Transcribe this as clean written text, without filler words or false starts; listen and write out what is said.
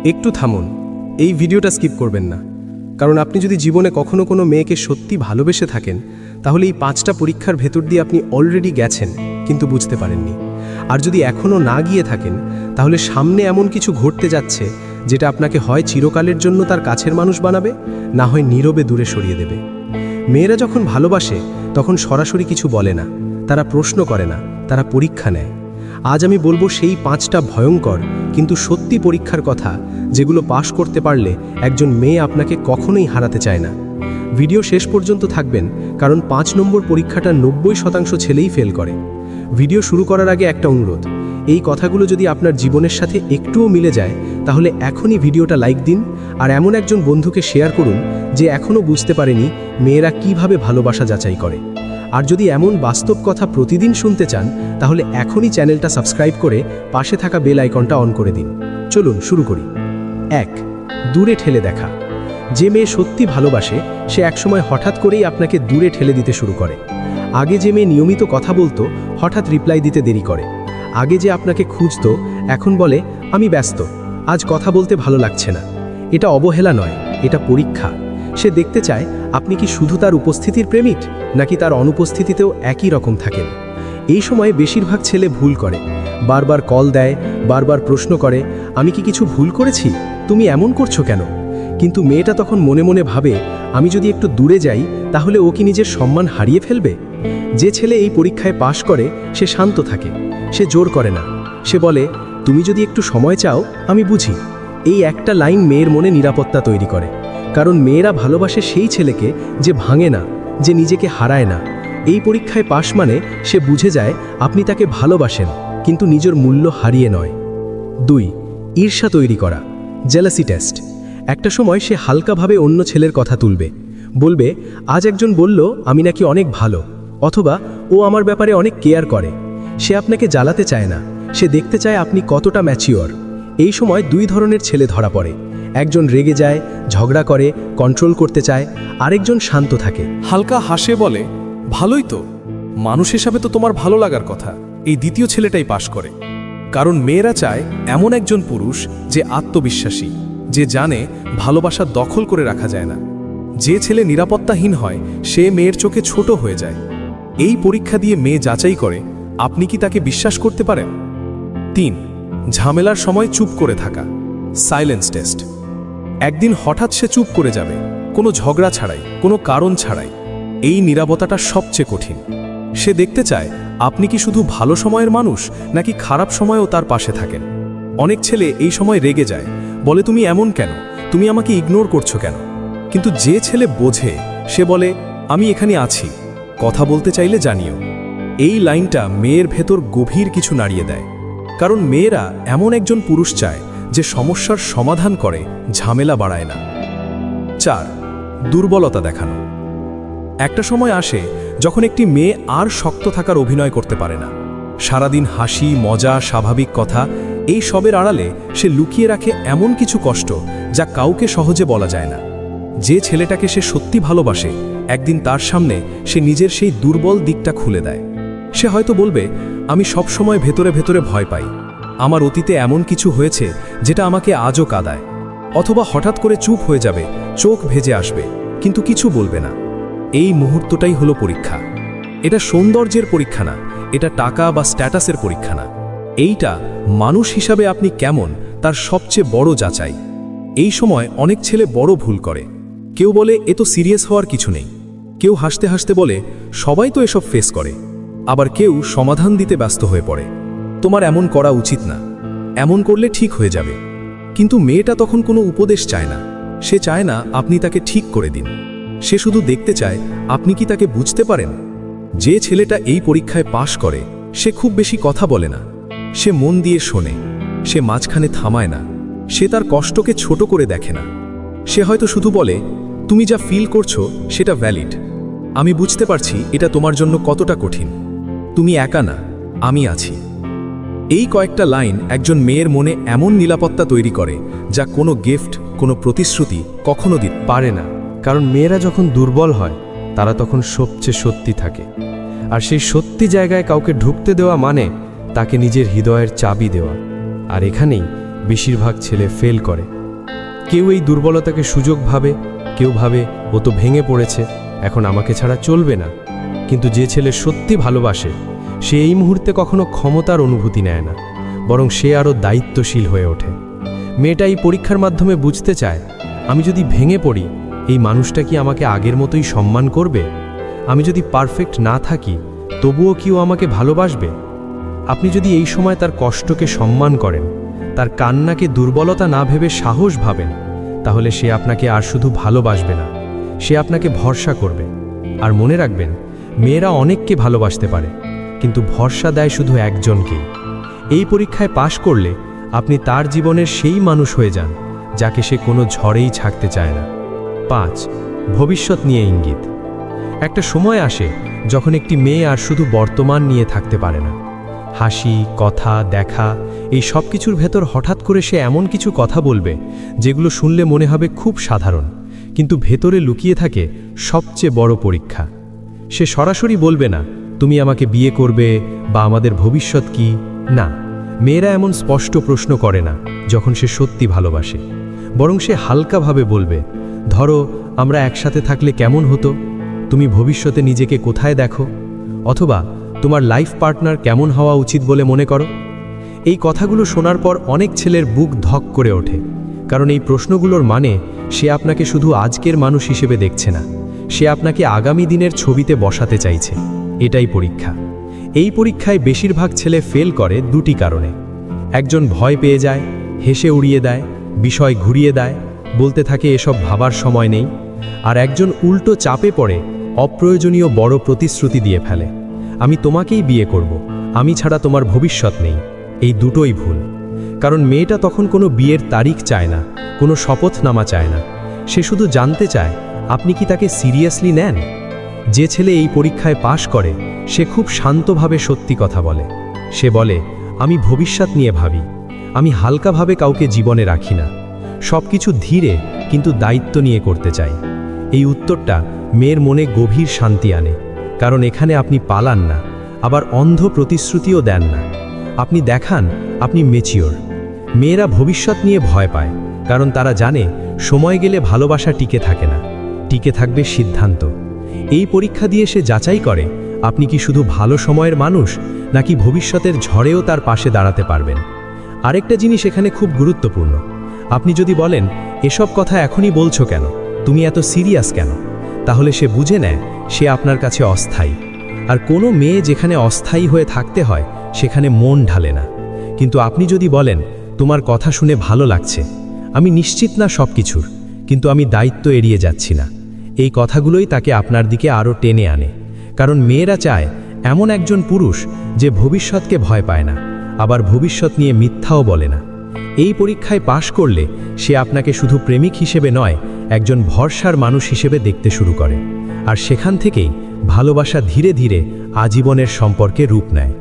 একটু থামুন, এই ভিডিওটা স্কিপ করবেন না, কারণ আপনি যদি জীবনে কখনো কোনো মেয়েকে সত্যি ভালোবেসে থাকেন তাহলে এই 5টা পরীক্ষার ভেতর দিয়ে আপনি অলরেডি গেছেন কিন্তু বুঝতে পারেননি। আর যদি এখনও না গিয়ে থাকেন তাহলে সামনে এমন কিছু ঘটতে যাচ্ছে যেটা আপনাকে হয় চিরকালের জন্য তার কাছের মানুষ বানাবে, না হয় নীরবে দূরে সরিয়ে দেবে। মেয়েরা যখন ভালোবাসে তখন সরাসরি কিছু বলে না, তারা প্রশ্ন করে না, তারা পরীক্ষা নেয়। আজ আমি বলবো সেই 5টা ভয়ঙ্কর কিন্তু সত্যি পরীক্ষার কথা, যেগুলো পাশ করতে পারলে একজন মেয়ে আপনাকে কখনোই হারাতে চায় না। ভিডিও শেষ পর্যন্ত থাকবেন, কারণ 5 নম্বর পরীক্ষাটা 90% ছেলেই ফেল করে। ভিডিও শুরু করার আগে একটা অনুরোধ, এই কথাগুলো যদি আপনার জীবনের সাথে একটুও মিলে যায় তাহলে এখনই ভিডিওটা লাইক দিন আর এমন একজন বন্ধুকে শেয়ার করুন যে এখনও বুঝতে পারেনি মেয়েরা কিভাবে ভালোবাসা যাচাই করে। আর যদি এমন বাস্তব কথা প্রতিদিন শুনতে চান তাহলে এখনই চ্যানেলটা সাবস্ক্রাইব করে পাশে থাকা বেল আইকনটা অন করে দিন। চলুন শুরু করি। 1. দূরে ঠেলে দেখা। যে মেয়ে সত্যি ভালোবাসে সে একসময় হঠাৎ করেই আপনাকে দূরে ঠেলে দিতে শুরু করে। আগে যে মেয়ে নিয়মিত কথা বলতো হঠাৎ রিপ্লাই দিতে দেরি করে। আগে যে আপনাকে খুঁজতো এখন বলে আমি ব্যস্ত, আজ কথা বলতে ভালো লাগছে না। এটা অবহেলা নয়, এটা পরীক্ষা। সে দেখতে চায় আপনি কি শুধু তার উপস্থিতির প্রেমিক নাকি তার অনুপস্থিতিতেও একই রকম থাকেন। এই সময়ে বেশিরভাগ ছেলে ভুল করে, বারবার কল দেয়, বারবার প্রশ্ন করে আমি কি কিছু ভুল করেছি, তুমি এমন করছো কেন। কিন্তু মেয়েটা তখন মনে মনে ভাবে আমি যদি একটু দূরে যাই তাহলে ও কি নিজের সম্মান হারিয়ে ফেলবে। যে ছেলে এই পরীক্ষায় পাশ করে সে শান্ত থাকে, সে জোর করে না, সে বলে তুমি যদি একটু সময় চাও আমি বুঝি। এই একটা লাইন মেয়ের মনে নিরাপত্তা তৈরি করে, কারণ মেয়েরা ভালোবাসে সেই ছেলেকে যে ভাঙে না, যে নিজেকে হারায় না। এই পরীক্ষায় পাশ মানে সে বুঝে যায় আপনি তাকে ভালোবাসেন কিন্তু নিজের মূল্য হারিয়ে নয়। 2. ঈর্ষা তৈরি করা, জেলাসি টেস্ট। একটা সময় সে হালকাভাবে অন্য ছেলের কথা তুলবে, বলবে আজ একজন বলল আমি নাকি অনেক ভালো, অথবা ও আমার ব্যাপারে অনেক কেয়ার করে। সে আপনাকে জ্বালাতে চায় না, সে দেখতে চায় আপনি কতটা ম্যাচিওর। এই সময় 2 ধরনের ছেলে ধরা পড়ে, একজন রেগে যায়, ঝগড়া করে, কন্ট্রোল করতে চায়, আরেকজন শান্ত থাকে, হালকা হাসে বলে ভালোই তো, মানুষ হিসাবে তো তোমার ভালো লাগার কথা। এই দ্বিতীয় ছেলেটাই পাশ করে, কারণ মেয়েরা চায় এমন একজন পুরুষ যে আত্মবিশ্বাসী, যে জানে ভালোবাসা দখল করে রাখা যায় না। যে ছেলে নিরাপত্তাহীন হয় সে মেয়ের চোখে ছোট হয়ে যায়। এই পরীক্ষা দিয়ে মেয়ে যাচাই করে আপনি কি তাকে বিশ্বাস করতে পারেন। 3. ঝামেলার সময় চুপ করে থাকা, সাইলেন্স টেস্ট। একদিন হঠাৎ সে চুপ করে যাবে, কোনো ঝগড়া ছাড়াই, কোনো কারণ ছাড়াই। এই নীরবতাটা সবচেয়ে কঠিন। সে দেখতে চায় আপনি কি শুধু ভালো সময়ের মানুষ নাকি খারাপ সময়েও তার পাশে থাকেন। অনেক ছেলে এই সময় রেগে যায়, বলে তুমি এমন কেন, তুমি আমাকে ইগনোর করছো কেন। কিন্তু যে ছেলে বোঝে সে বলে আমি এখানে আছি, কথা বলতে চাইলে জানিও। এই লাইনটা মেয়ের ভেতর গভীর কিছু নাড়িয়ে দেয়, কারণ মেয়েরা এমন একজন পুরুষ চায় যে সমস্যার সমাধান করে, ঝামেলা বাড়ায় না। 4. দুর্বলতা দেখানো। একটা সময় আসে যখন একটি মেয়ে আর শক্ত থাকার অভিনয় করতে পারে না। সারাদিন হাসি, মজা, স্বাভাবিক কথা, এই সবের আড়ালে সে লুকিয়ে রাখে এমন কিছু কষ্ট যা কাউকে সহজে বলা যায় না। যে ছেলেটাকে সে সত্যি ভালোবাসে একদিন তার সামনে সে নিজের সেই দুর্বল দিকটা খুলে দেয়। সে হয়তো বলবে আমি সব সময় ভেতরে ভেতরে ভয় পাই, আমার অতীতে এমন কিছু হয়েছে যেটা আমাকে আজও কাঁদায়। অথবা হঠাৎ করে চুপ হয়ে যাবে, চোখ ভেজে আসবে, কিন্তু কিছু বলবে না। এই মুহূর্তটাই হলো পরীক্ষা। এটা সৌন্দর্যের পরীক্ষা না, এটা টাকা বা স্ট্যাটাসের পরীক্ষা না। এইটা মানুষ হিসাবে আপনি কেমন তার সবচেয়ে বড় যাচাই। এই সময় অনেক ছেলে বড় ভুল করে। কেউ বলে এ তো সিরিয়াস হওয়ার কিছু নেই, কেউ হাসতে হাসতে বলে সবাই তো এসব ফেস করে, আবার কেউ সমাধান দিতে ব্যস্ত হয়ে পড়ে, তোমার এমন করা উচিত না, এমন করলে ঠিক হয়ে যাবে। কিন্তু মেয়েটা তখন কোনো উপদেশ চায় না, সে চায় না আপনি তাকে ঠিক করে দিন, সে শুধু দেখতে চায় আপনি কি তাকে বুঝতে পারেন। যে ছেলেটা এই পরীক্ষায় পাশ করে সে খুব বেশি কথা বলে না, সে মন দিয়ে শোনে, সে মাঝখানে থামায় না, সে তার কষ্টকে ছোট করে দেখে না। সে হয়তো শুধু বলে তুমি যা ফিল করছো সেটা ভ্যালিড, আমি বুঝতে পারছি এটা তোমার জন্য কতটা কঠিন, তুমি একা না, আমি আছি। এই কয়েকটা লাইন একজন মেয়ের মনে এমন নিরাপত্তা তৈরি করে যা কোনো গিফট, কোনো প্রতিশ্রুতি কখনো দিতে পারে না। কারণ মেয়েরা যখন দুর্বল হয় তারা তখন সবচেয়ে সত্যি থাকে, আর সেই সত্যি জায়গায় কাউকে ঢুকতে দেওয়া মানে তাকে নিজের হৃদয়ের চাবি দেওয়া। আর এখানেই বেশিরভাগ ছেলে ফেল করে। কেউ এই দুর্বলতাকে সুযোগ ভাবে, কেউ ভাবে ও তো ভেঙে পড়েছে, এখন আমাকে ছাড়া চলবে না। কিন্তু যে ছেলে সত্যি ভালোবাসে সে এই মুহূর্তে কখনো ক্ষমতার অনুভূতি নেয় না, বরং সে আরও দায়িত্বশীল হয়ে ওঠে। মেয়েটা এই পরীক্ষার মাধ্যমে বুঝতে চায়, আমি যদি ভেঙে পড়ি এই মানুষটা কি আমাকে আগের মতোই সম্মান করবে? আমি যদি পারফেক্ট না থাকি তবুও কি ও আমাকে ভালোবাসবে? আপনি যদি এই সময় তার কষ্টকে সম্মান করেন, তার কান্নাকে দুর্বলতা না ভেবে সাহস ভাবেন, তাহলে সে আপনাকে আর শুধু ভালোবাসবে না, সে আপনাকে ভরসা করবে। আর মনে রাখবেন, মেয়েরা অনেককে ভালোবাসতে পারে, কিন্তু ভরসা দেয় শুধু একজনকেই। এই পরীক্ষায় পাশ করলে আপনি তার জীবনের সেই মানুষ হয়ে যান যাকে সে কোনো ঝড়েই ছাড়তে চায় না। 5. ভবিষ্যৎ নিয়ে ইঙ্গিত। একটা সময় আসে যখন একটি মেয়ে আর শুধু বর্তমান নিয়ে থাকতে পারে না। হাসি, কথা, দেখা, এই সব কিছুর ভেতর হঠাৎ করে সে এমন কিছু কথা বলবে যেগুলো শুনলে মনে হবে খুব সাধারণ, কিন্তু ভেতরে লুকিয়ে থাকে সবচেয়ে বড় পরীক্ষা। সে সরাসরি বলবে না, তুমি আমাকে বিয়ে করবে বা আমাদের ভবিষ্যৎ কি। না, মেয়েরা এমন স্পষ্ট প্রশ্ন করে না যখন সে সত্যি ভালোবাসে, বরং সে হালকাভাবে বলবে, ধরো আমরা একসাথে থাকলে কেমন হতো, তুমি ভবিষ্যতে নিজেকে কোথায় দেখো, অথবা তোমার লাইফ পার্টনার কেমন হওয়া উচিত বলে মনে করো। এই কথাগুলো শোনার পর অনেক ছেলের বুক ধক করে ওঠে, কারণ এই প্রশ্নগুলোর মানে সে আপনাকে শুধু আজকের মানুষ হিসেবে দেখছে না, সে আপনাকে আগামী দিনের ছবিতে বসাতে চাইছে। এটাই পরীক্ষা। এই পরীক্ষায় বেশিরভাগ ছেলে ফেল করে দুটি কারণে। একজন ভয় পেয়ে যায়, হেসে উড়িয়ে দেয়, বিষয় ঘুরিয়ে দেয়, বলতে থাকে এসব ভাবার সময় নেই। আর একজন উল্টো চাপে পড়ে অপ্রয়োজনীয় বড় প্রতিশ্রুতি দিয়ে ফেলে, আমি তোমাকেই বিয়ে করব, আমি ছাড়া তোমার ভবিষ্যৎ নেই। এই দুটোই ভুল, কারণ মেয়েটা তখন কোনো বিয়ের তারিখ চায় না, কোনো শপথনামা চায় না, সে শুধু জানতে চায় আপনি কি তাকে সিরিয়াসলি নেন। যে ছেলে এই পরীক্ষায় পাশ করে সে খুব শান্তভাবে সত্যি কথা বলে। সে বলে, আমি ভবিষ্যৎ নিয়ে ভাবি, আমি হালকাভাবে কাউকে জীবনে রাখি না, সব কিছু ধীরে কিন্তু দায়িত্ব নিয়ে করতে চাই। এই উত্তরটা মেয়ের মনে গভীর শান্তি আনে, কারণ এখানে আপনি পালান না, আবার অন্ধ প্রতিশ্রুতিও দেন না। আপনি দেখান আপনি ম্যাচিওর। মেয়েরা ভবিষ্যৎ নিয়ে ভয় পায়, কারণ তারা জানে সময় গেলে ভালোবাসা টিকে থাকে না, টিকে থাকবে সিদ্ধান্ত। এই পরীক্ষা দিয়ে সে যাচাই করে আপনি কি শুধু ভালো সময়ের মানুষ, নাকি ভবিষ্যতের ঝড়েও তার পাশে দাঁড়াতে পারবেন। আরেকটা জিনিস এখানে খুব গুরুত্বপূর্ণ, আপনি যদি বলেন এসব কথা এখনই বলছো কেন, তুমি এত সিরিয়াস কেন, তাহলে সে বুঝে নেয় সে আপনার কাছে অস্থায়ী। আর কোনো মেয়ে যেখানে অস্থায়ী হয়ে থাকতে হয় সেখানে মন ঢালে না। কিন্তু আপনি যদি বলেন, তোমার কথা শুনে ভালো লাগছে, আমি নিশ্চিত না সব কিছুর, কিন্তু আমি দায়িত্ব এড়িয়ে যাচ্ছি না, এই কথাগুলোই তাকে আপনার দিকে আরও টেনে আনে। কারণ মেয়েরা চায় এমন একজন পুরুষ যে ভবিষ্যৎকে ভয় পায় না, আবার ভবিষ্যৎ নিয়ে মিথ্যাও বলে না। এই পরীক্ষায় পাশ করলে সে আপনাকে শুধু প্রেমিক হিসেবে নয়, একজন ভরসার মানুষ হিসেবে দেখতে শুরু করে। আর সেখান থেকেই ভালোবাসা ধীরে ধীরে আজীবনের সম্পর্কে রূপ নেয়।